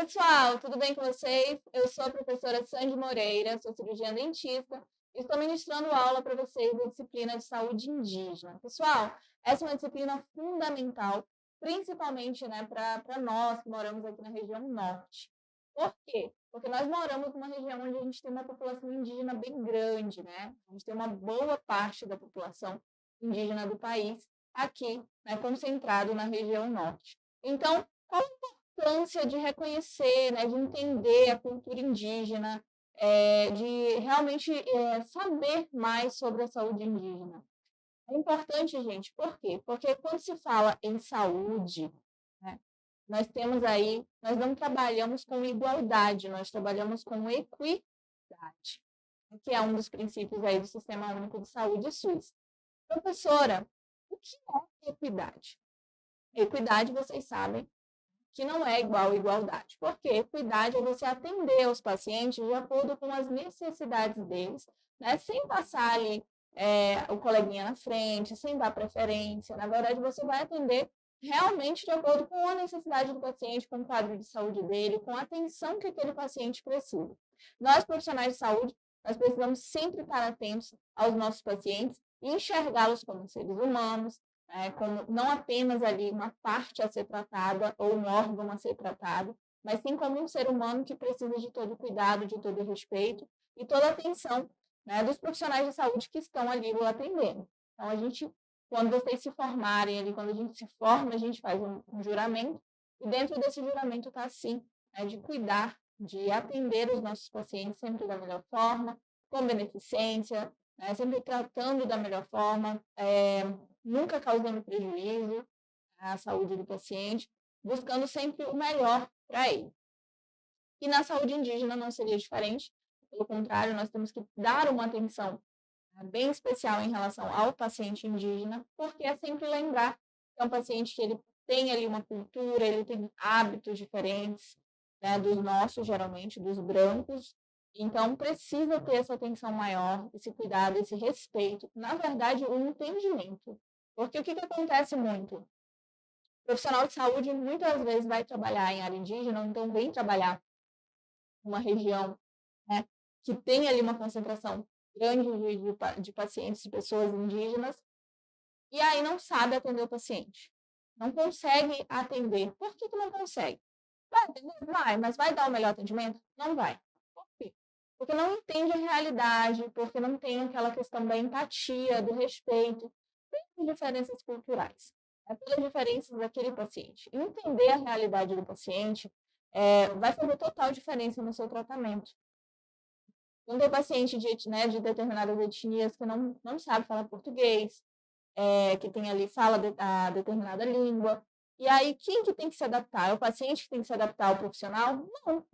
pessoal, tudo bem com vocês? Eu sou a professora Sandy Moreira, sou cirurgiã dentista e estou ministrando aula para vocês da disciplina de saúde indígena. Pessoal, essa é uma disciplina fundamental, principalmente para nós que moramos aqui na região norte. Por quê? Porque nós moramos numa região onde a gente tem uma população indígena bem grande, né? A gente tem uma boa parte da população indígena do país aqui, né, concentrado na região norte. Então, qual importância de reconhecer, né, de entender a cultura indígena, de realmente saber mais sobre a saúde indígena. É importante, gente, por quê? Porque quando se fala em saúde, né, nós não trabalhamos com igualdade, nós trabalhamos com equidade, que é um dos princípios aí do Sistema Único de Saúde SUS. Professora, o que é equidade? Equidade, vocês sabem, que não é igual a igualdade. Porque equidade é você atender os pacientes de acordo com as necessidades deles, né? Sem passar ali o coleguinha na frente, sem dar preferência. Na verdade, você vai atender realmente de acordo com a necessidade do paciente, com o quadro de saúde dele, com a atenção que aquele paciente precisa. Nós, profissionais de saúde, nós precisamos sempre estar atentos aos nossos pacientes e enxergá-los como seres humanos, como não apenas ali uma parte a ser tratada ou um órgão a ser tratado, mas sim como um ser humano que precisa de todo cuidado, de todo respeito e toda a atenção, né, dos profissionais de saúde que estão ali o atendendo. Então, quando vocês se formarem ali, quando a gente se forma, a gente faz um juramento, e dentro desse juramento está assim, de cuidar, de atender os nossos pacientes sempre da melhor forma, com beneficência, sempre tratando da melhor forma, nunca causando prejuízo à saúde do paciente, buscando sempre o melhor para ele. E na saúde indígena não seria diferente, pelo contrário, nós temos que dar uma atenção bem especial em relação ao paciente indígena, porque é sempre lembrar que é um paciente que ele tem ali uma cultura, ele tem hábitos diferentes, né, dos nossos, geralmente, dos brancos. Então, precisa ter essa atenção maior, esse cuidado, esse respeito, na verdade, o entendimento. Porque o que acontece muito? O profissional de saúde muitas vezes vai trabalhar em área indígena, então vem trabalhar numa região, né, que tem ali uma concentração grande de pacientes, de pessoas indígenas, e aí não sabe atender o paciente. Não consegue atender. Por que não consegue? Vai atender? Vai, mas vai dar o melhor atendimento? Não vai. Por quê? Porque não entende a realidade, porque não tem aquela questão da empatia, do respeito, pelas diferenças culturais, pelas diferenças daquele paciente. Entender a realidade do paciente vai fazer total diferença no seu tratamento. Quando é paciente de determinadas etnias que não sabe falar português, que tem ali, fala a determinada língua, e aí quem que tem que se adaptar? É o paciente que tem que se adaptar ao profissional? Não.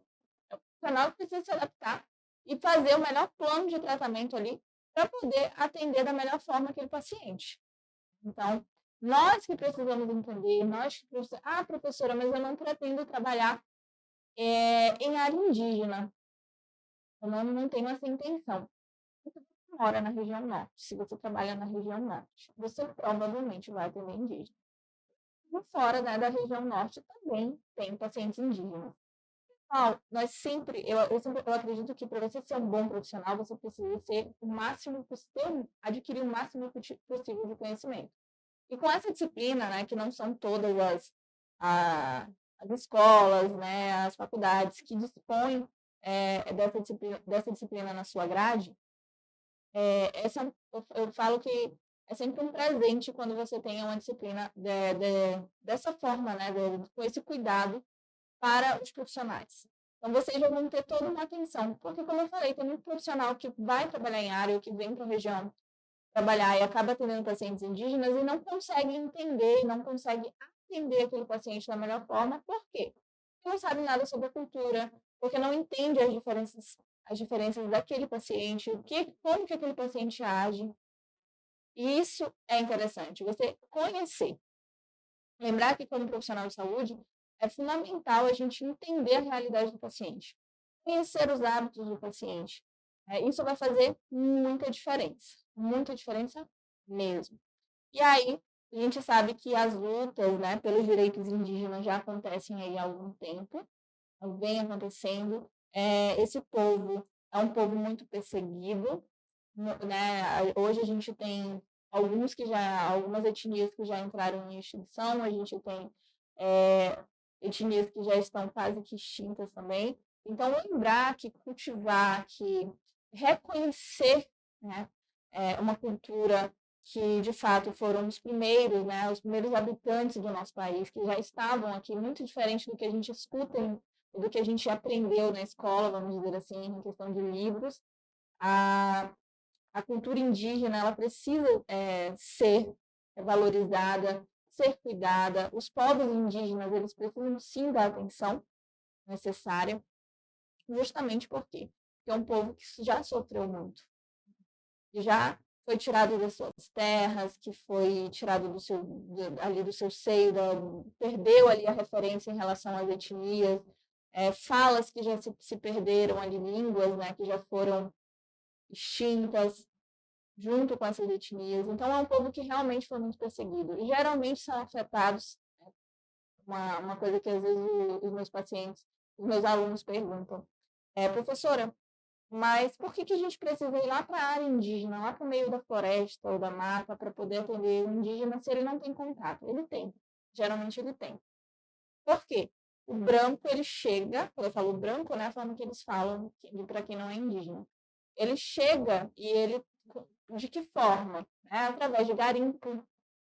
É o profissional que precisa se adaptar e fazer o melhor plano de tratamento ali para poder atender da melhor forma aquele paciente. Então, nós que precisamos entender, nós que precisamos... Ah, professora, mas eu não pretendo trabalhar em área indígena. Eu não tenho essa intenção. Se você mora na região norte, se você trabalha na região norte, você provavelmente vai atender indígena. E fora, né, da região norte também tem pacientes indígenas. Eu acredito que para você ser um bom profissional, você precisa ser o máximo possível, adquirir o máximo possível de conhecimento. E com essa disciplina, né, que não são todas as escolas, né, as faculdades que dispõem dessa disciplina na sua grade, eu falo que é sempre um presente quando você tem uma disciplina dessa forma, né, com esse cuidado para os profissionais. Então, vocês já vão ter toda uma atenção, porque, como eu falei, tem muito profissional que vai trabalhar em área ou que vem para a região trabalhar e acaba atendendo pacientes indígenas e não consegue entender, não consegue atender aquele paciente da melhor forma. Por quê? Porque não sabe nada sobre a cultura, porque não entende as diferenças daquele paciente, como que aquele paciente age. E isso é interessante, você conhecer. Lembrar que, como profissional de saúde, é fundamental a gente entender a realidade do paciente, conhecer os hábitos do paciente. Isso vai fazer muita diferença mesmo. E aí, a gente sabe que as lutas, né, pelos direitos indígenas já acontecem aí há algum tempo. vem acontecendo. Esse povo é um povo muito perseguido, né? Hoje a gente tem algumas etnias que já entraram em extinção, a gente tem etnias que já estão quase que extintas também. Então, lembrar que cultivar, que reconhecer, né, uma cultura que, de fato, foram os primeiros, né, os primeiros habitantes do nosso país, que já estavam aqui, muito diferente do que a gente escuta, do que a gente aprendeu na escola, vamos dizer assim, em questão de livros. A cultura indígena, ela precisa ser valorizada, ser cuidada. Os povos indígenas, eles precisam sim da atenção necessária, justamente porque é um povo que já sofreu muito, que já foi tirado das suas terras, que foi tirado ali do seu seio, perdeu ali a referência em relação às etnias, falas que já se perderam ali, línguas, né, que já foram extintas, junto com essas etnias. Então, é um povo que realmente foi muito perseguido. E, geralmente, são afetados, né? Uma coisa que, às vezes, os meus pacientes, os meus alunos perguntam. Professora, mas por que a gente precisa ir lá para a área indígena, lá para o meio da floresta ou da mata, para poder atender o indígena se ele não tem contato? Ele tem. Geralmente, ele tem. Por quê? O branco, ele chega, quando eu falo branco, né, a forma que eles falam, para quem não é indígena, ele chega e ele, de que forma? Através de garimpo,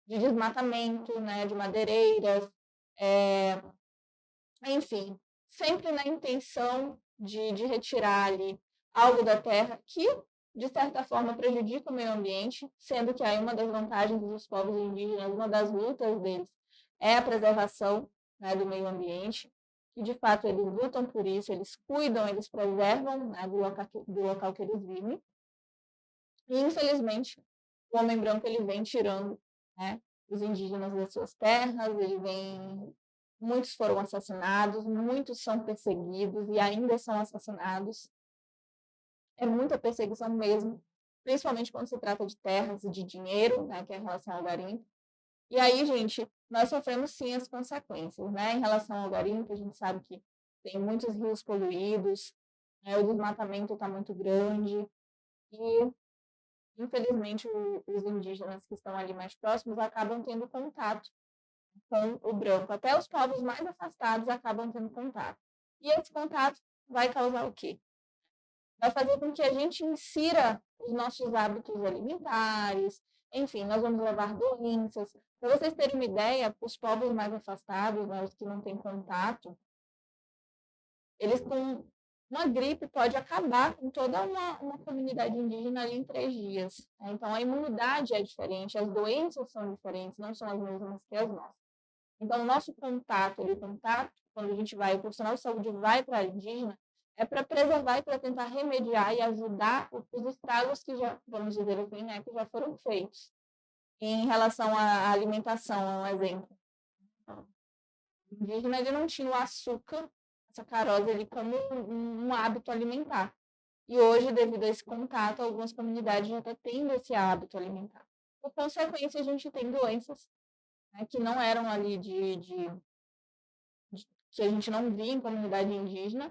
de desmatamento, né, de madeireiras, enfim, sempre na intenção de retirar ali algo da terra que, de certa forma, prejudica o meio ambiente, sendo que aí uma das vantagens dos povos indígenas, uma das lutas deles é a preservação, né, do meio ambiente, e de fato eles lutam por isso, eles cuidam, eles preservam, né, do local que eles vivem. E, infelizmente, o homem branco ele vem tirando, né, os indígenas das suas terras, muitos foram assassinados, muitos são perseguidos e ainda são assassinados. É muita perseguição mesmo, principalmente quando se trata de terras e de dinheiro, né, que é em relação ao garimpo. E aí, gente, nós sofremos sim as consequências, né? Em relação ao garimpo, a gente sabe que tem muitos rios poluídos, né, o desmatamento está muito grande e, infelizmente, os indígenas que estão ali mais próximos acabam tendo contato com o branco. Até os povos mais afastados acabam tendo contato. E esse contato vai causar o quê? Vai fazer com que a gente insira os nossos hábitos alimentares, enfim, nós vamos levar doenças. Para vocês terem uma ideia, os povos mais afastados, né, os que não têm contato, eles com uma gripe pode acabar com toda uma comunidade indígena ali em 3 dias. Né? Então, a imunidade é diferente, as doenças são diferentes, não são as mesmas que as nossas. Então, o nosso contato, quando a gente vai, o profissional de saúde vai para a área indígena, é para preservar e para tentar remediar e ajudar os estragos que já, vamos dizer assim, né, que já foram feitos. Em relação à alimentação, um exemplo. O indígena ele não tinha o açúcar, a sacarose ali como um hábito alimentar. E hoje, devido a esse contato, algumas comunidades já estão tendo esse hábito alimentar. Por consequência, a gente tem doenças, né, que não eram ali que a gente não via em comunidade indígena,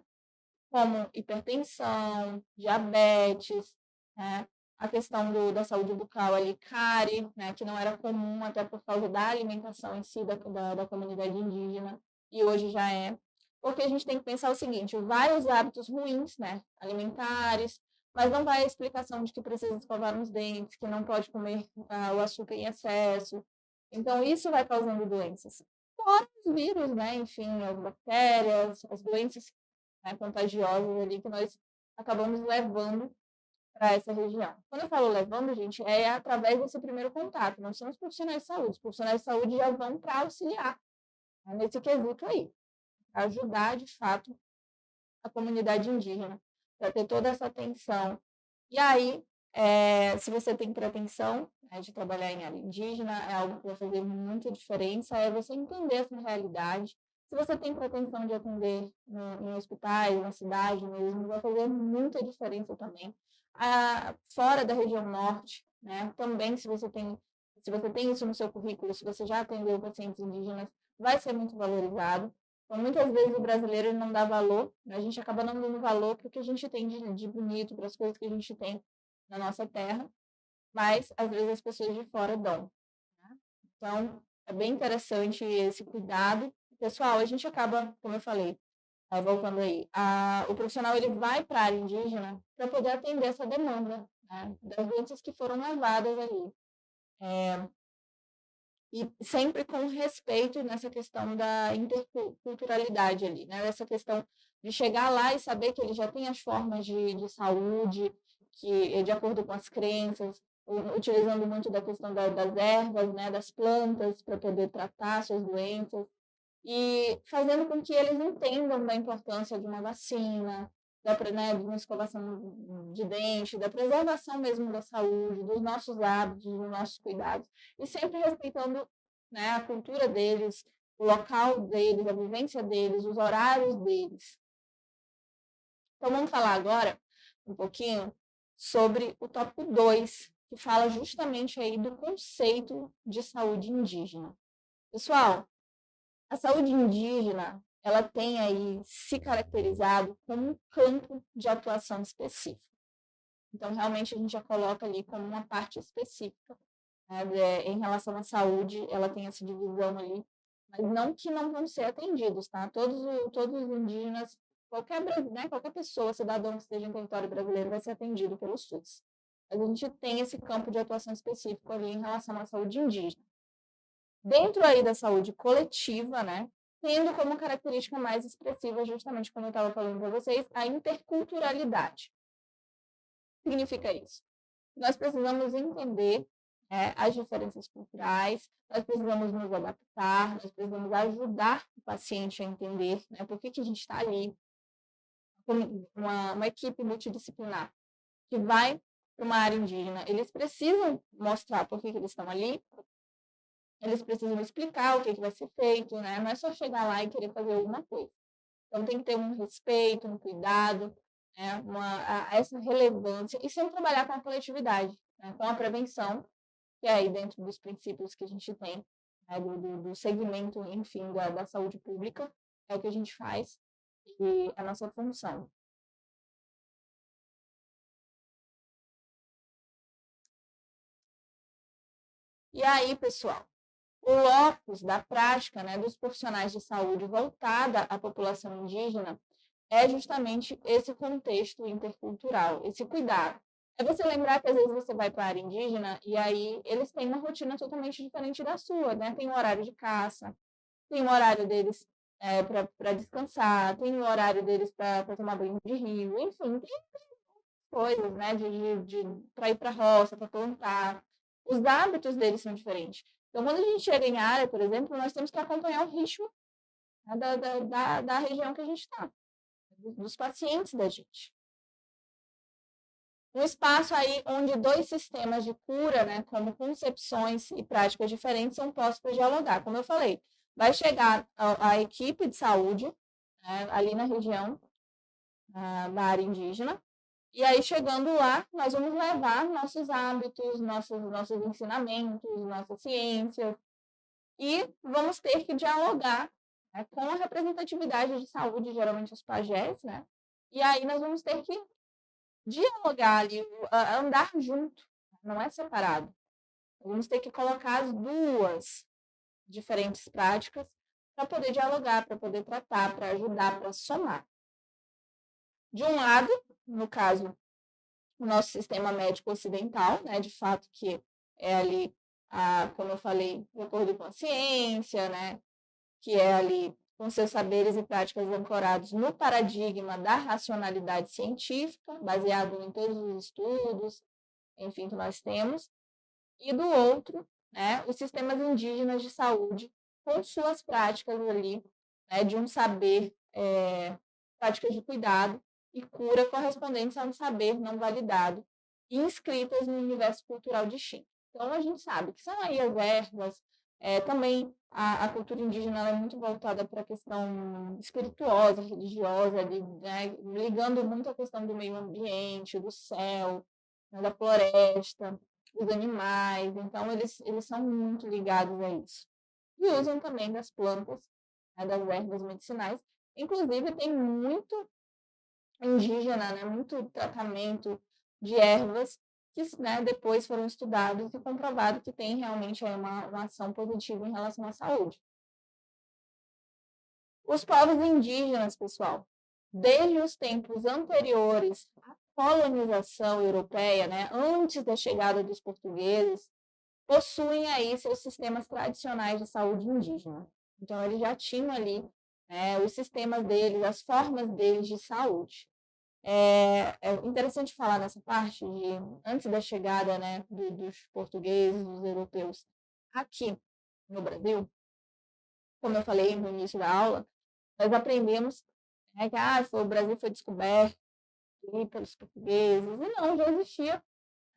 como hipertensão, diabetes, né? A questão da saúde bucal ali, cárie, né? Que não era comum até por causa da alimentação em si da comunidade indígena, e hoje já é. Porque a gente tem que pensar o seguinte, vários hábitos ruins, né? Alimentares, mas não vai a explicação de que precisa escovar os dentes, que não pode comer o açúcar em excesso. Então, isso vai causando doenças. Fora os vírus, né? Enfim, as bactérias, as doenças, né, contagiosas ali que nós acabamos levando para essa região. Quando eu falo levando, gente, é através desse primeiro contato. Nós somos profissionais de saúde. Os profissionais de saúde já vão para auxiliar, né, nesse quesito aí, para ajudar, de fato, a comunidade indígena, para ter toda essa atenção. E aí, se você tem pretensão, né, de trabalhar em área indígena, é algo que vai fazer muita diferença, é você entender essa realidade. Se você tem pretensão de atender em hospitais, na cidade mesmo, vai fazer muita diferença também. Fora da região norte, né, também, se você tem isso no seu currículo, se você já atendeu pacientes indígenas, vai ser muito valorizado. Então, muitas vezes o brasileiro ele não dá valor, né? A gente acaba não dando valor para o que a gente tem de bonito, para as coisas que a gente tem na nossa terra, mas às vezes as pessoas de fora dão. Né? Então, é bem interessante esse cuidado. Pessoal, a gente acaba, como eu falei, voltando aí, o profissional ele vai para a área indígena para poder atender essa demanda, né? Das doenças que foram levadas ali. E sempre com respeito nessa questão da interculturalidade ali, né? Essa questão de chegar lá e saber que ele já tem as formas de saúde, que de acordo com as crenças, utilizando muito da questão das ervas, né? Das plantas, para poder tratar suas doenças, e fazendo com que eles entendam da importância de uma vacina, né, de uma escovação de dente, da preservação mesmo da saúde, dos nossos hábitos, dos nossos cuidados, e sempre respeitando, né, a cultura deles, o local deles, a vivência deles, os horários deles. Então, vamos falar agora um pouquinho sobre o tópico 2, que fala justamente aí do conceito de saúde indígena. Pessoal, a saúde indígena, ela tem aí se caracterizado como um campo de atuação específico. Então, realmente, a gente já coloca ali como uma parte específica, né, em relação à saúde, ela tem essa divisão ali, mas não que não vão ser atendidos, tá? Todos os indígenas, qualquer pessoa, cidadão que esteja em território brasileiro, vai ser atendido pelo SUS. Mas a gente tem esse campo de atuação específico ali em relação à saúde indígena. Dentro aí da saúde coletiva, né, tendo como característica mais expressiva, justamente como eu estava falando para vocês, a interculturalidade. O que significa isso? Nós precisamos entender as diferenças culturais, nós precisamos nos adaptar, nós precisamos ajudar o paciente a entender, né, por que a gente está ali, como uma equipe multidisciplinar que vai para uma área indígena, eles precisam mostrar por que eles estão ali, eles precisam explicar o que vai ser feito, né? Não é só chegar lá e querer fazer alguma coisa. Então, tem que ter um respeito, um cuidado, né? Essa relevância, e sempre trabalhar com a coletividade, né? Com a prevenção, que é aí dentro dos princípios que a gente tem, né? do segmento, enfim, da saúde pública, é o que a gente faz e a nossa função. E aí, pessoal, o locus da prática, né, dos profissionais de saúde voltada à população indígena é justamente esse contexto intercultural, esse cuidado. É você lembrar que às vezes você vai para a área indígena e aí eles têm uma rotina totalmente diferente da sua, né? Tem um horário de caça, tem um horário deles para descansar, tem um horário deles para tomar banho de rio, enfim, tem coisas, né? Para ir para a roça, para plantar. Os hábitos deles são diferentes. Então, quando a gente chega em área, por exemplo, nós temos que acompanhar o ritmo, né, da região que a gente está, dos pacientes da gente. Um espaço aí onde dois sistemas de cura, né, como concepções e práticas diferentes, são postos para dialogar. Como eu falei, vai chegar a equipe de saúde, né, ali na região da área indígena, e aí, chegando lá, nós vamos levar nossos hábitos, nossos ensinamentos, nossas ciências, e vamos ter que dialogar, né, com a representatividade de saúde, geralmente os pajés, né? E aí nós vamos ter que dialogar ali, andar junto, não é separado. Vamos ter que colocar as duas diferentes práticas para poder dialogar, para poder tratar, para ajudar, para somar. De um lado, no caso, o nosso sistema médico ocidental, né, de fato que é ali, como eu falei, de acordo com a ciência, né, que é ali com seus saberes e práticas ancorados no paradigma da racionalidade científica, baseado em todos os estudos, enfim, que nós temos, e do outro, né, os sistemas indígenas de saúde, com suas práticas ali, né, de um saber, práticas de cuidado e cura correspondentes a um saber não validado e inscritas no universo cultural distinto. Então, a gente sabe que são aí as ervas, também a cultura indígena é muito voltada para a questão espirituosa, religiosa, né, ligando muito a questão do meio ambiente, do céu, né, da floresta, dos animais. Então, eles são muito ligados a isso. E usam também das plantas né, das ervas medicinais. Inclusive, tem muito indígena, né, muito tratamento de ervas que, né, depois foram estudados e comprovado que tem realmente uma ação positiva em relação à saúde. Os povos indígenas, pessoal, desde os tempos anteriores à colonização europeia, né, antes da chegada dos portugueses, possuem aí seus sistemas tradicionais de saúde indígena. Então, eles já tinham ali, né, os sistemas deles, as formas deles de saúde. É interessante falar nessa parte de antes da chegada, né, dos portugueses, dos europeus aqui no Brasil, como eu falei no início da aula, nós aprendemos, né, que o Brasil foi descoberto pelos portugueses, e não, já existia,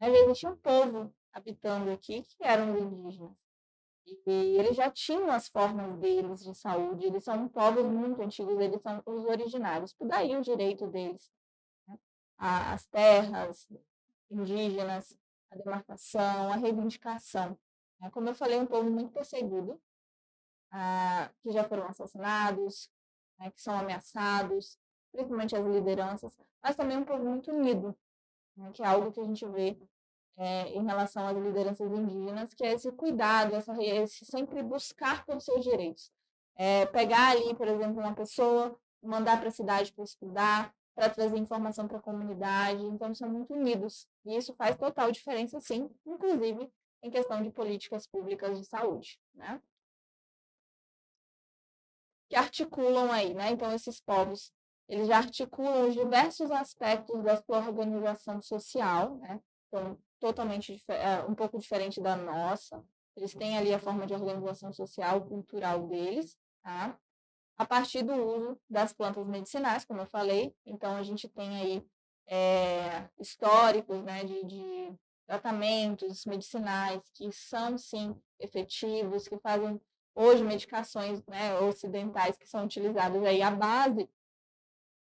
né, já existia um povo habitando aqui que eram os indígenas. E eles já tinham as formas deles de saúde, eles são povos muito antigos, eles são os originários, por daí o direito deles, né, as terras indígenas, a demarcação, a reivindicação. Né? Como eu falei, um povo muito perseguido, que já foram assassinados, né, que são ameaçados, principalmente as lideranças, mas também um povo muito unido, né, que é algo que a gente vê em relação às lideranças indígenas, que é esse cuidado, esse sempre buscar pelos seus direitos. Pegar ali, por exemplo, uma pessoa, mandar para a cidade para estudar, para trazer informação para a comunidade, então são muito unidos. E isso faz total diferença, sim, inclusive em questão de políticas públicas de saúde, né? Que articulam aí, né? Então, esses povos, eles já articulam os diversos aspectos da sua organização social, né? Então, totalmente um pouco diferente da nossa. Eles têm ali a forma de organização social, cultural deles, tá? A partir do uso das plantas medicinais, como eu falei. Então, a gente tem aí históricos, né, de tratamentos medicinais que são, sim, efetivos, que fazem hoje medicações, né, ocidentais que são utilizadas aí à base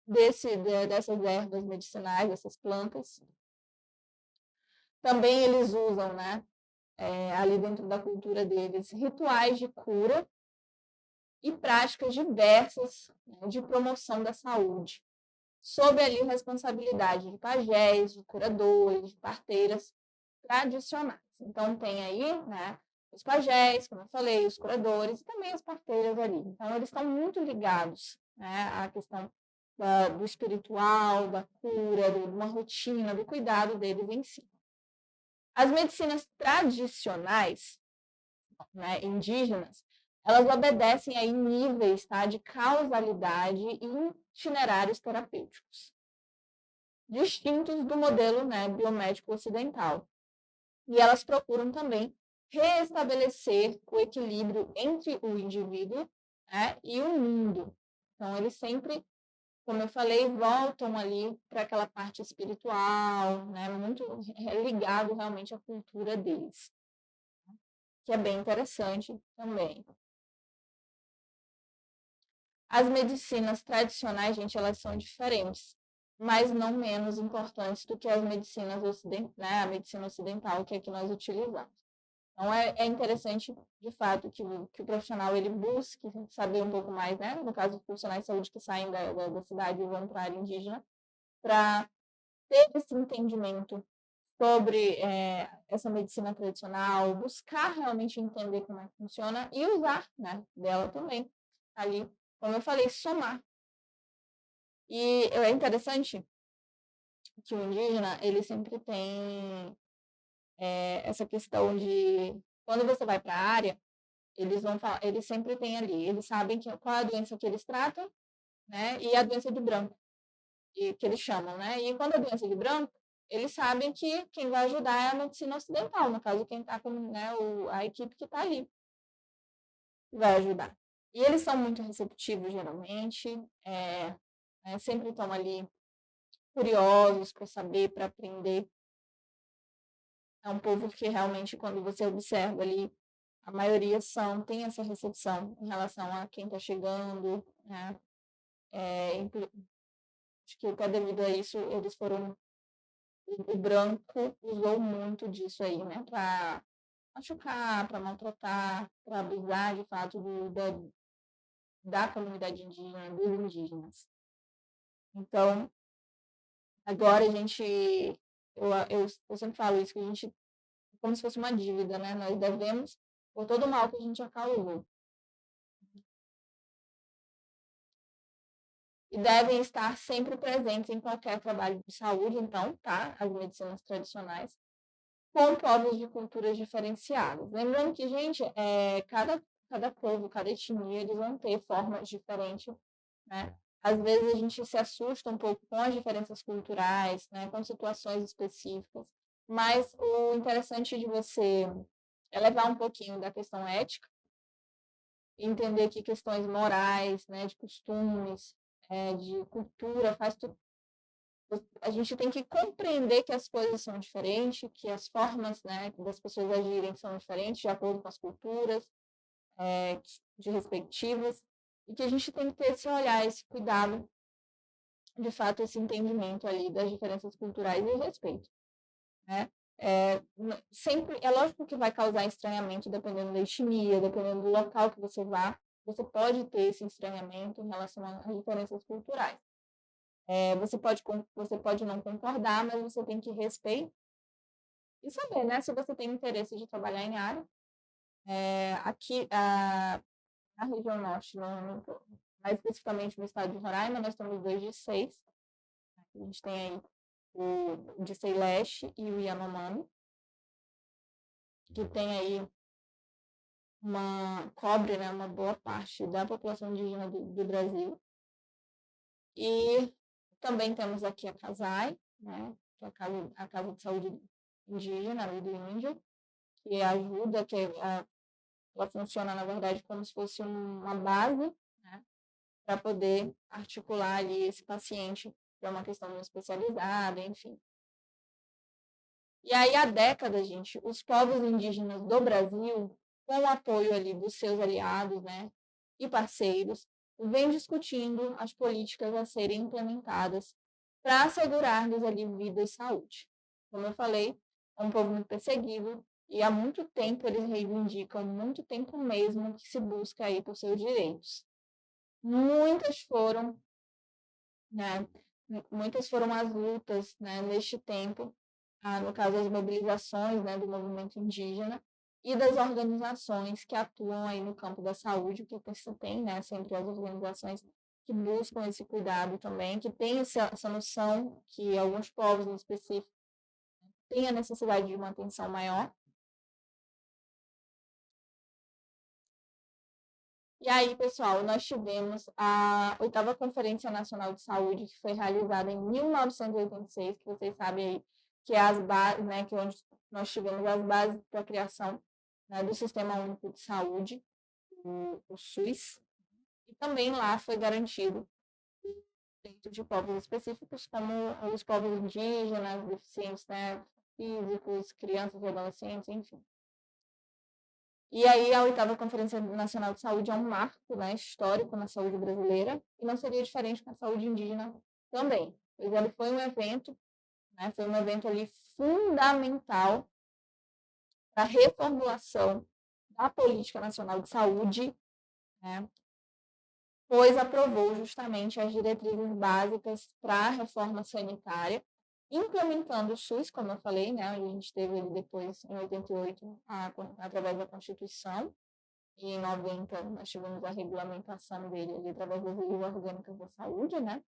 dessas ervas medicinais, dessas plantas. Também eles usam, né, ali dentro da cultura deles, rituais de cura e práticas diversas, né, de promoção da saúde, sob ali responsabilidade de pajés, de curadores, de parteiras tradicionais. Então, tem aí, né, os pajés, como eu falei, os curadores e também as parteiras ali. Então, eles estão muito ligados, né, à questão do espiritual, da cura, de uma rotina, do cuidado deles em si. As medicinas tradicionais, né, indígenas, elas obedecem aí níveis, tá, de causalidade e itinerários terapêuticos, distintos do modelo, né, biomédico ocidental. E elas procuram também restabelecer o equilíbrio entre o indivíduo, né, e o mundo. Então, eles sempre, como eu falei, voltam ali para aquela parte espiritual, né, muito ligado realmente à cultura deles, que é bem interessante também. As medicinas tradicionais, gente, elas são diferentes, mas não menos importantes do que as medicinas ocidentais, né, a medicina ocidental que aqui nós utilizamos. Então, é interessante, de fato, que o profissional ele busque saber um pouco mais, né? No caso, dos profissionais de saúde que saem da cidade e vão para a área indígena, para ter esse entendimento sobre essa medicina tradicional, buscar realmente entender como é que funciona e usar, né, dela também, ali, como eu falei, somar. E é interessante que o indígena, ele sempre tem essa questão de, quando você vai para a área, eles vão falar, eles sempre têm ali, eles sabem qual é a doença que eles tratam, né, e a doença de branco, que eles chamam, né, e quando a doença de branco, eles sabem que quem vai ajudar é a medicina ocidental, no caso, quem está com, né, a equipe que está ali, vai ajudar. E eles são muito receptivos, geralmente, sempre estão ali curiosos para saber, para aprender. É um povo que realmente, quando você observa ali, a maioria tem essa recepção em relação a quem está chegando, né? Acho que até devido a isso, eles foram. O branco usou muito disso aí, né? Para machucar, para maltratar, para abusar de fato da comunidade indígena, dos indígenas. Então, agora a gente, eu sempre falo isso, que a gente, como se fosse uma dívida, né? Nós devemos por todo o mal que a gente já causou. E devem estar sempre presentes em qualquer trabalho de saúde, então, tá? As medicinas tradicionais, com povos de culturas diferenciadas. Lembrando que, gente, cada povo, cada etnia, eles vão ter formas diferentes, né? Às vezes a gente se assusta um pouco com as diferenças culturais, né? Com situações específicas, mas o interessante de você é levar um pouquinho da questão ética, entender que questões morais, né, de costumes, de cultura, faz tudo. A gente tem que compreender que as coisas são diferentes, que as formas, né, das pessoas agirem são diferentes de acordo com as culturas de respectivas, e que a gente tem que ter esse olhar, esse cuidado, de fato, esse entendimento ali das diferenças culturais e o respeito, né? Sempre, é lógico que vai causar estranhamento dependendo da etnia, dependendo do local que você vá, você pode ter esse estranhamento em relação às diferenças culturais. Você pode não concordar, mas você tem que respeitar e saber, né, se você tem interesse de trabalhar em área. Aqui, na região norte, mais especificamente no estado de Roraima, nós temos 2 de 6. A gente tem aí o Dissei Leste e o Yanomami, que tem aí cobre, né, uma boa parte da população indígena do Brasil. E também temos aqui a CASAI, né, que é a Casa de Saúde Indígena ali do Índio, que ajuda, ela funciona, na verdade, como se fosse uma base, né, para poder articular ali esse paciente para uma questão especializada, enfim. E aí, há décadas, gente, os povos indígenas do Brasil, com o apoio ali dos seus aliados, né, e parceiros, vêm discutindo as políticas a serem implementadas para assegurar-lhes ali vida e saúde. Como eu falei, é um povo muito perseguido e há muito tempo eles reivindicam, muito tempo mesmo, que se busca aí por seus direitos. Muitas foram, né, as lutas, né, neste tempo, no caso as mobilizações, né, do movimento indígena e das organizações que atuam aí no campo da saúde, que você tem, né, sempre as organizações que buscam esse cuidado também, que têm essa noção que alguns povos em específico têm a necessidade de uma atenção maior. E aí, pessoal, nós tivemos a 8ª Conferência Nacional de Saúde, que foi realizada em 1986, que vocês sabem aí, que é as bases, né, que é onde nós tivemos as bases para a criação, né, do Sistema Único de Saúde, o SUS, e também lá foi garantido direito de povos específicos, como os povos indígenas, deficientes, né, físicos, crianças e adolescentes, enfim. E aí, a 8ª Conferência Nacional de Saúde é um marco, né, histórico na saúde brasileira, e não seria diferente com a saúde indígena também. Pois ele foi um evento, né, ali fundamental para a reformulação da Política Nacional de Saúde, né, pois aprovou justamente as diretrizes básicas para a reforma sanitária, implementando o SUS, como eu falei, né, onde a gente teve ele depois, em 88, através da Constituição, e em 90 nós tivemos a regulamentação dele ali, através das leis orgânicas da saúde, né?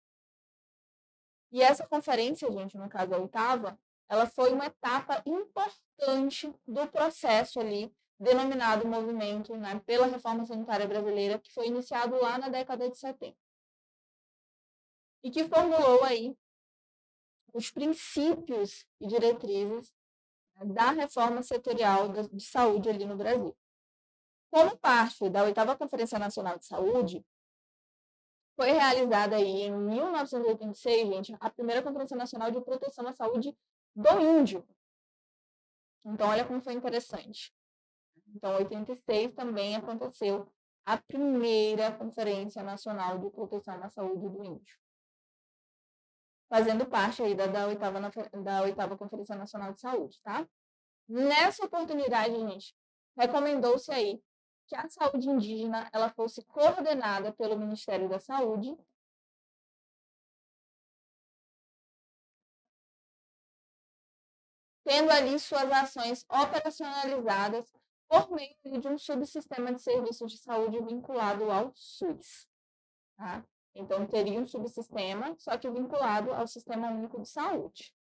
E essa conferência, gente, no caso a 8ª, ela foi uma etapa importante do processo ali, denominado movimento, né, pela reforma sanitária brasileira, que foi iniciado lá na década de 70. E que formulou aí os princípios e diretrizes, né, da reforma setorial de saúde ali no Brasil. Como parte da 8ª Conferência Nacional de Saúde, foi realizada aí em 1986, gente, a primeira Conferência Nacional de Proteção à Saúde do Índio. Então, olha como foi interessante. Então, em 86 também aconteceu a primeira Conferência Nacional de Proteção à Saúde do Índio, fazendo parte aí da 8ª Conferência Nacional de Saúde, tá? Nessa oportunidade, gente, recomendou-se aí que a saúde indígena ela fosse coordenada pelo Ministério da Saúde, tendo ali suas ações operacionalizadas por meio de um subsistema de serviços de saúde vinculado ao SUS. Tá? Então, teria um subsistema, só que vinculado ao Sistema Único de Saúde.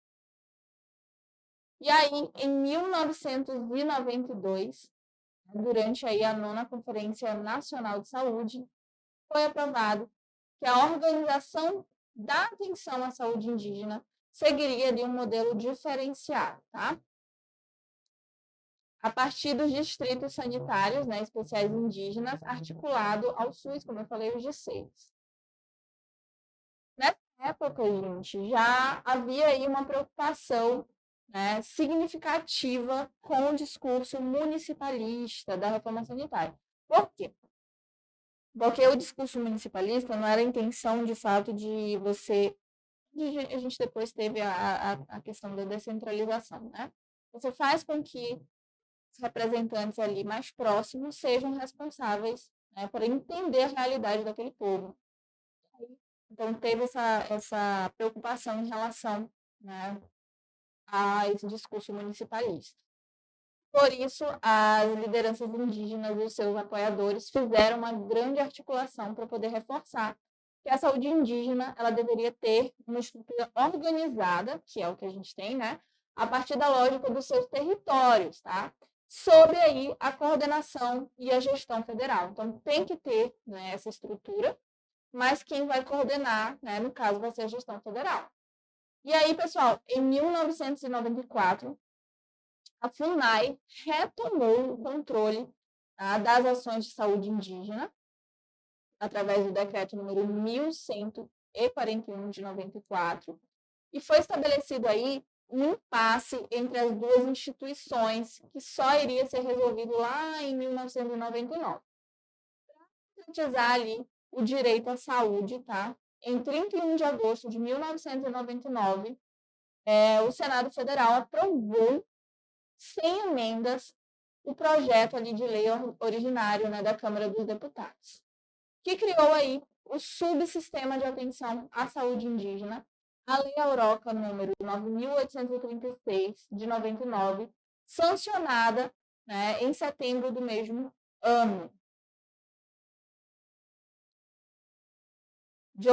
E aí, em 1992, durante aí a 9ª Conferência Nacional de Saúde, foi aprovado que a organização da atenção à saúde indígena seguiria ali um modelo diferenciado, tá? A partir dos distritos sanitários, né, especiais indígenas, articulado ao SUS, como eu falei, os D6. Nessa época, gente, já havia aí uma preocupação, né, significativa com o discurso municipalista da reforma sanitária. Por quê? Porque o discurso municipalista não era a intenção, de fato, de você... A gente depois teve a questão da descentralização, né? Você faz com que os representantes ali mais próximos sejam responsáveis, né, por entender a realidade daquele povo. Então, teve essa preocupação em relação, né, a esse discurso municipalista. Por isso, as lideranças indígenas e os seus apoiadores fizeram uma grande articulação para poder reforçar que a saúde indígena ela deveria ter uma estrutura organizada, que é o que a gente tem, né, a partir da lógica dos seus territórios, tá? Sobre aí a coordenação e a gestão federal. Então, tem que ter, né, essa estrutura, mas quem vai coordenar, né, no caso, vai ser a gestão federal. E aí, pessoal, em 1994, a FUNAI retomou o controle, tá, das ações de saúde indígena, através do decreto número 1141 de 94, e foi estabelecido aí um impasse entre as duas instituições, que só iria ser resolvido lá em 1999. Para concretizar ali o direito à saúde, tá? Em 31 de agosto de 1999, o Senado Federal aprovou, sem emendas, o projeto ali de lei originário, né, da Câmara dos Deputados, que criou aí o subsistema de atenção à saúde indígena, a Lei Auroca número 9.836, de 99, sancionada, né, em setembro do mesmo ano. De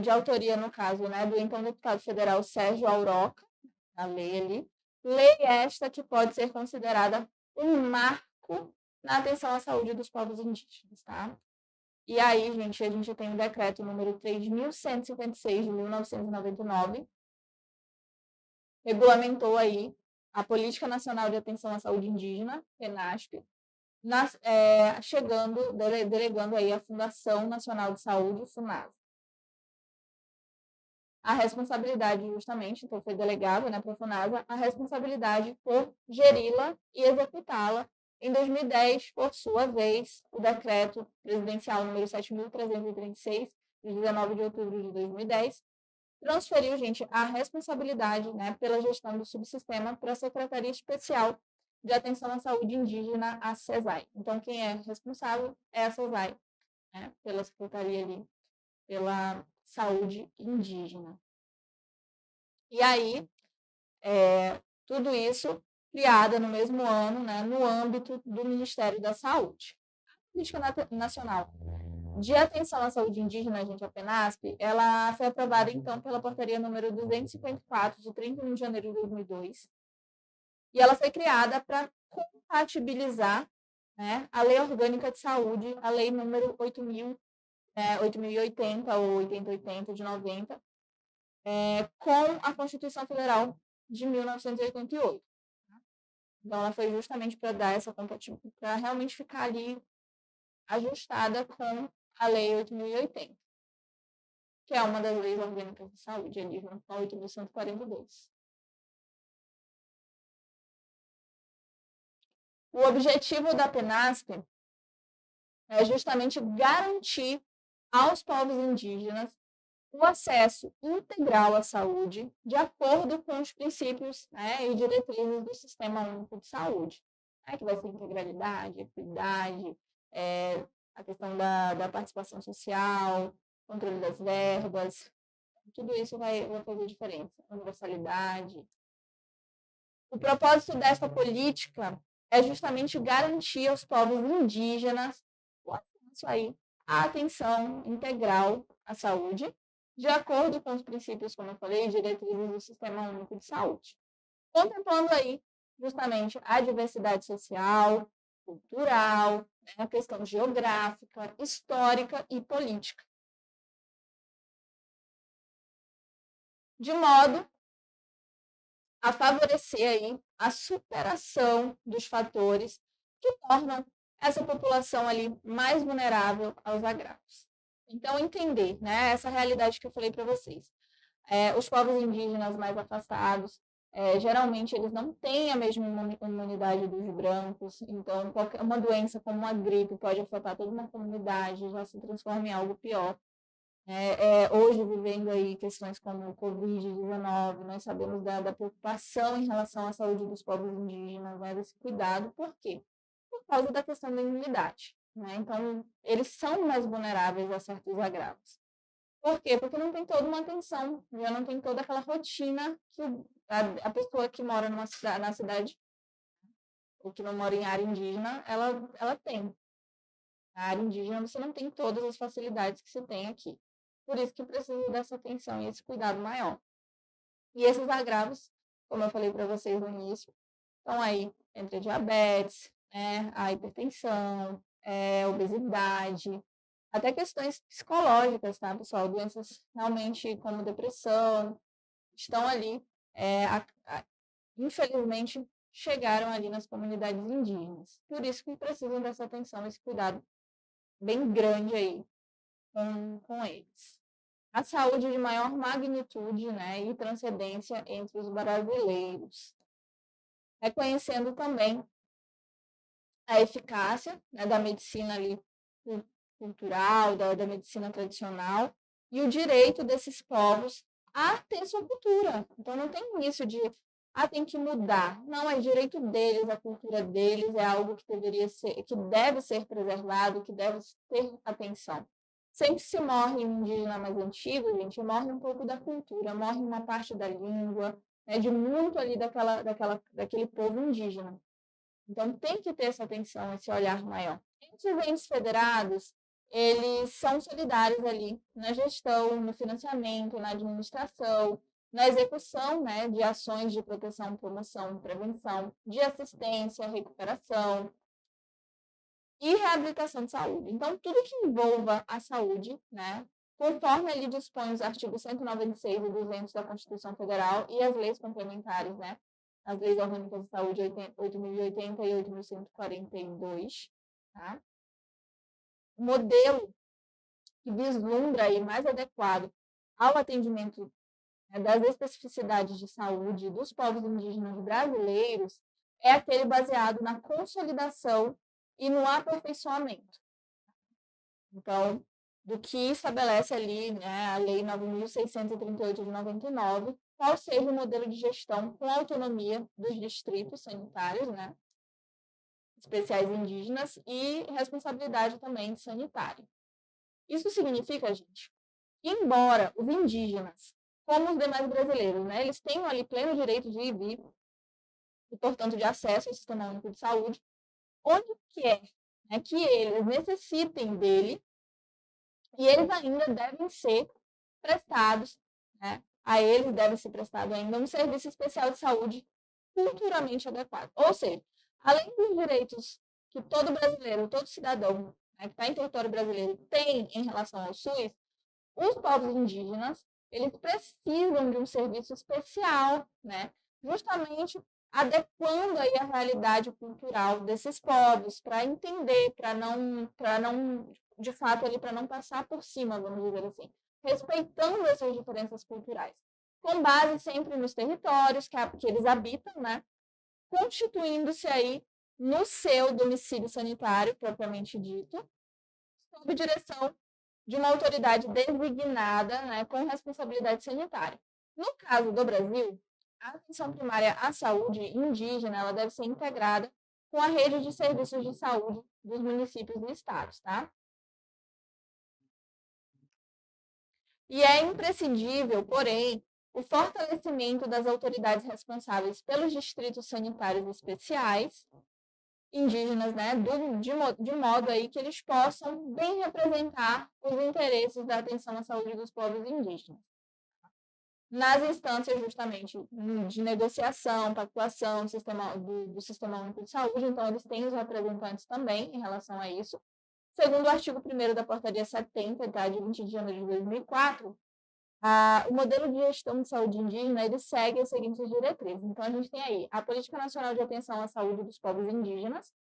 autoria, no caso, né, do então deputado federal Sérgio Auroca, a lei ali. Lei esta que pode ser considerada um marco na atenção à saúde dos povos indígenas, tá? E aí, gente, a gente tem o decreto número 3.156 de 1999, regulamentou aí a Política Nacional de Atenção à Saúde Indígena, PNASP, delegando aí a Fundação Nacional de Saúde, FUNASA. A responsabilidade, justamente, então foi delegada, né, para a FUNASA, a responsabilidade por geri-la e executá-la. Em 2010, por sua vez, o decreto presidencial número 7.336, de 19 de outubro de 2010, transferiu, gente, a responsabilidade, né, pela gestão do subsistema para a Secretaria Especial de Atenção à Saúde Indígena, a SESAI. Então, quem é responsável é a SESAI, né, pela Secretaria ali, pela saúde indígena. E aí, tudo isso criada no mesmo ano, né, no âmbito do Ministério da Saúde. A Política Nacional de Atenção à Saúde Indígena, gente, a PNASP, ela foi aprovada, então, pela portaria número 254, de 31 de janeiro de 2002, e ela foi criada para compatibilizar, né, a Lei Orgânica de Saúde, a Lei número 8.080 ou 8080 de 90, com a Constituição Federal de 1988. Então, ela foi justamente para dar essa compatibilidade, para realmente ficar ali ajustada com a Lei 8.080, que é uma das leis orgânicas de saúde, ali, junto com a 8.142. O objetivo da PNASP é justamente garantir aos povos indígenas o acesso integral à saúde, de acordo com os princípios, né, e diretrizes do Sistema Único de Saúde. que vai ser integralidade, equidade, a questão da participação social, controle das verbas, tudo isso vai fazer diferença. Universalidade. O propósito desta política é justamente garantir aos povos indígenas o acesso aí à atenção integral à saúde, de acordo com os princípios, como eu falei, diretrizes do Sistema Único de Saúde, contemplando aí justamente a diversidade social, cultural, né, a questão geográfica, histórica e política, de modo a favorecer aí a superação dos fatores que tornam essa população ali mais vulnerável aos agravos. Então, entender, né, essa realidade que eu falei para vocês. Os povos indígenas mais afastados, geralmente eles não têm a mesma imunidade dos brancos, então uma doença como uma gripe pode afetar toda uma comunidade, já se transforma em algo pior. Hoje, vivendo aí questões como o Covid-19, nós sabemos da preocupação em relação à saúde dos povos indígenas, né, desse cuidado, por quê? Por causa da questão da imunidade. Né? Então, eles são mais vulneráveis a certos agravos. Por quê? Porque não tem toda uma atenção, já não tem toda aquela rotina que a pessoa que mora na cidade, ou que não mora em área indígena, ela tem. Na área indígena, você não tem todas as facilidades que você tem aqui. Por isso que precisa dessa atenção e esse cuidado maior. E esses agravos, como eu falei para vocês no início, estão aí entre a diabetes, né, a hipertensão, a obesidade, até questões psicológicas, tá, pessoal? Doenças realmente como depressão, estão ali, infelizmente, chegaram ali nas comunidades indígenas. Por isso que precisam dessa atenção, esse cuidado bem grande aí com eles. A saúde de maior magnitude, né, e transcendência entre os brasileiros. Reconhecendo também a eficácia, né, da medicina ali cultural, da medicina tradicional, e o direito desses povos a ter sua cultura. Então, não tem isso de, tem que mudar. Não, é direito deles, a cultura deles é algo que que deve ser preservado, que deve ter atenção. Sempre se morre um indígena mais antigo, gente, morre um pouco da cultura, morre uma parte da língua, né, de muito ali daquele povo indígena. Então, tem que ter essa atenção, esse olhar maior. Entre os entes federados, eles são solidários ali na gestão, no financiamento, na administração, na execução, né, de ações de proteção, promoção, prevenção, de assistência, recuperação e reabilitação de saúde. Então, tudo que envolva a saúde, né, conforme ali dispõe os artigos 196 e 200 da Constituição Federal e as leis complementares, né, as leis orgânicas de saúde 8.080 e 8.142, tá? O modelo que vislumbra aí mais adequado ao atendimento, né, das especificidades de saúde dos povos indígenas brasileiros é aquele baseado na consolidação e no aperfeiçoamento. Então, do que estabelece ali, né, a Lei 9.638 de 99, qual seja o modelo de gestão com autonomia dos distritos sanitários, né, especiais indígenas e responsabilidade também sanitária. Isso significa, gente, que embora os indígenas, como os demais brasileiros, né, eles tenham ali pleno direito de ir e vir, e, portanto, de acesso ao Sistema Único de Saúde, onde quer, né, que eles necessitem dele, e eles ainda devem ser prestados, né, a eles deve ser prestado ainda um serviço especial de saúde culturalmente adequado. Ou seja, além dos direitos que todo brasileiro, todo cidadão, né, que está em território brasileiro tem em relação ao SUS, os povos indígenas, eles precisam de um serviço especial, né, justamente adequando aí a realidade cultural desses povos, para entender, para não, de fato, ali para não passar por cima, vamos dizer assim, respeitando essas diferenças culturais, com base sempre nos territórios que eles habitam, né, constituindo-se aí no seu domicílio sanitário, propriamente dito, sob direção de uma autoridade designada, né, com responsabilidade sanitária. No caso do Brasil, a atenção primária à saúde indígena ela deve ser integrada com a rede de serviços de saúde dos municípios e estados, tá? E é imprescindível, porém, o fortalecimento das autoridades responsáveis pelos distritos sanitários especiais indígenas, né, de modo aí que eles possam bem representar os interesses da atenção à saúde dos povos indígenas. Nas instâncias, justamente, de negociação, pactuação do Sistema Único de Saúde, então eles têm os representantes também em relação a isso. Segundo o artigo 1º da Portaria 70, tá, de 20 de janeiro de 2004, o modelo de gestão de saúde indígena, ele segue as seguintes diretrizes. Então, a gente tem aí a Política Nacional de Atenção à Saúde dos Povos Indígenas,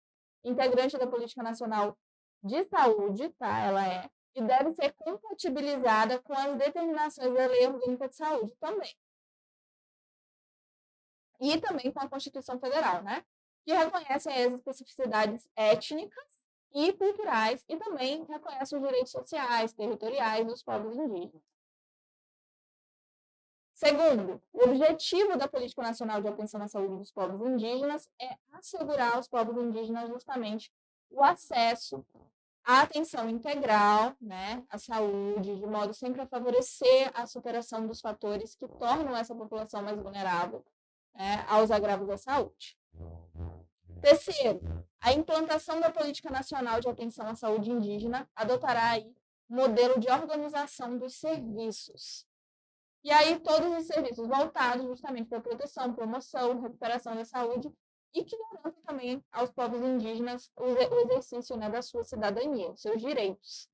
integrante da Política Nacional de Saúde, tá? Ela é, e deve ser compatibilizada com as determinações da Lei Orgânica de Saúde também. E também com a Constituição Federal, né? Que reconhece as especificidades étnicas e culturais e também reconhece os direitos sociais, territoriais dos povos indígenas. Segundo, o objetivo da Política Nacional de Atenção à Saúde dos Povos Indígenas é assegurar aos povos indígenas justamente o acesso à atenção integral, né, à saúde, de modo sempre a favorecer a superação dos fatores que tornam essa população mais vulnerável, né, aos agravos da saúde. Terceiro, a implantação da Política Nacional de Atenção à Saúde Indígena adotará aí um modelo de organização dos serviços. E aí, todos os serviços voltados justamente para a proteção, promoção, recuperação da saúde e que garantem também aos povos indígenas o exercício, né, da sua cidadania, seus direitos.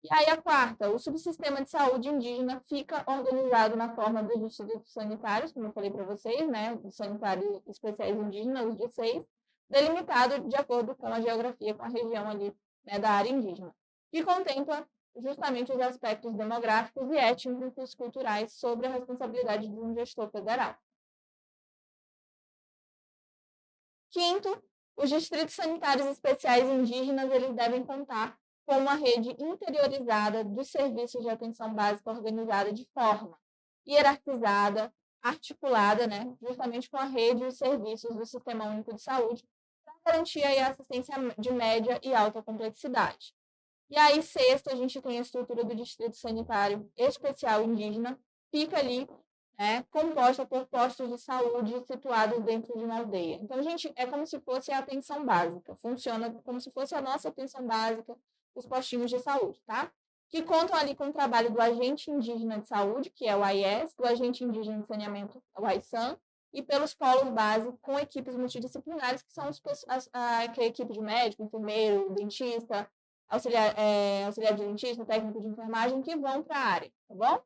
E aí, a quarta, o subsistema de saúde indígena fica organizado na forma dos distritos sanitários, como eu falei para vocês, né, os sanitários especiais indígenas, os D6, delimitado de acordo com a geografia, com a região ali, né, da área indígena, que contempla justamente os aspectos demográficos e étnicos culturais sobre a responsabilidade de um gestor federal. Quinto, os distritos sanitários especiais indígenas eles devem contar com uma rede interiorizada dos serviços de atenção básica organizada de forma hierarquizada, articulada, né, justamente com a rede de serviços do Sistema Único de Saúde, para garantir aí a assistência de média e alta complexidade. E aí, sexto, a gente tem a estrutura do Distrito Sanitário Especial Indígena, fica ali, né, composta por postos de saúde situados dentro de uma aldeia. Então, gente, é como se fosse a atenção básica, funciona como se fosse a nossa atenção básica, os postinhos de saúde, tá? Que contam ali com o trabalho do Agente Indígena de Saúde, que é o AIS, do Agente Indígena de Saneamento, o AISAN, e pelos polos base com equipes multidisciplinares, que são a equipe de médico, enfermeiro, dentista, auxiliar de dentista, técnico de enfermagem, que vão para a área, tá bom?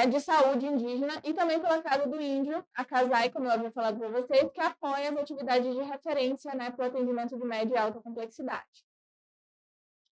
De saúde indígena e também pela Casa do Índio, a CASAI, como eu havia falado para vocês, que apoia as atividades de referência, né, para o atendimento de média e alta complexidade.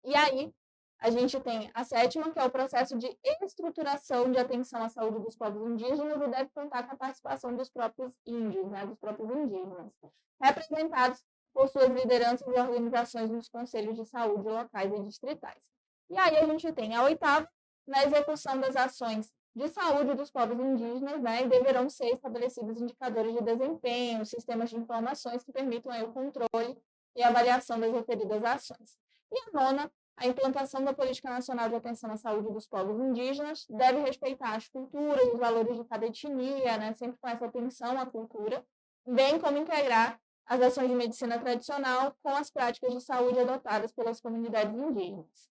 E aí, a gente tem a sétima, que é o processo de estruturação de atenção à saúde dos povos indígenas e deve contar com a participação dos próprios índios, né, dos próprios indígenas, representados por suas lideranças e organizações nos conselhos de saúde locais e distritais. E aí a gente tem a oitava, na execução das ações de saúde dos povos indígenas, né, e deverão ser estabelecidos indicadores de desempenho, sistemas de informações que permitam aí o controle e avaliação das referidas ações. E a nona, a implantação da Política Nacional de Atenção à Saúde dos Povos Indígenas deve respeitar as culturas, os valores de cada etnia, né, sempre com essa atenção à cultura, bem como integrar as ações de medicina tradicional com as práticas de saúde adotadas pelas comunidades indígenas.